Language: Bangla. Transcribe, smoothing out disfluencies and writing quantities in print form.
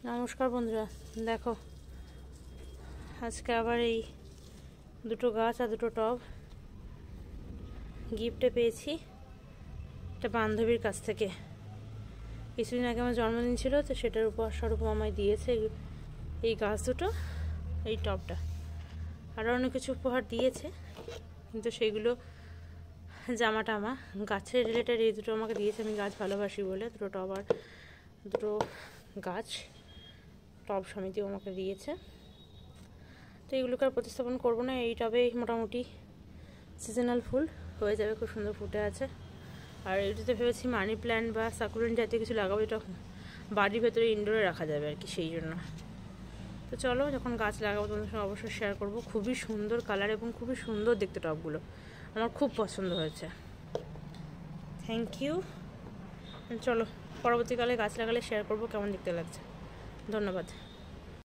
নমস্কার বন্ধুরা, দেখো আজকে আবার এই দুটো গাছ আর দুটো টব গিফটে পেয়েছি একটা বান্ধবীর কাছ থেকে। কিছুদিন আগে আমার জন্মদিন ছিল, তো সেটার উপহার স্বরূপ আমায় দিয়েছে এই গাছ দুটো, এই টবটা। আরও অনেক কিছু উপহার দিয়েছে, কিন্তু সেগুলো জামা টামা গাছের রিলেটেড এই দুটো আমাকে দিয়েছে। আমি গাছ ভালোবাসি বলে দুটো টব আর দুটো গাছ টব সমিতিও আমাকে দিয়েছে। তো এইগুলোকে আর প্রতিস্থাপন করবো না, এই টবে মোটামুটি সিজনাল ফুল হয়ে যাবে, খুব সুন্দর ফুটে আছে। আর এটাতে ভেবেছি মানি প্ল্যান্ট বা সাকুলেন্ট জাতীয় কিছু লাগাবো, এটা বাড়ির ভেতরে ইনডোরে রাখা যাবে আর কি, সেই জন্য। তো চলো, যখন গাছ লাগাবো তোমাদের সঙ্গে অবশ্যই শেয়ার করবো। খুবই সুন্দর কালার এবং খুবই সুন্দর দেখতে টবগুলো, আমার খুব পছন্দ হয়েছে। Thank you. চলো, পরবর্তীকালে গাছ লাগালে শেয়ার করবো কেমন দেখতে লাগছে। ধন্যবাদ।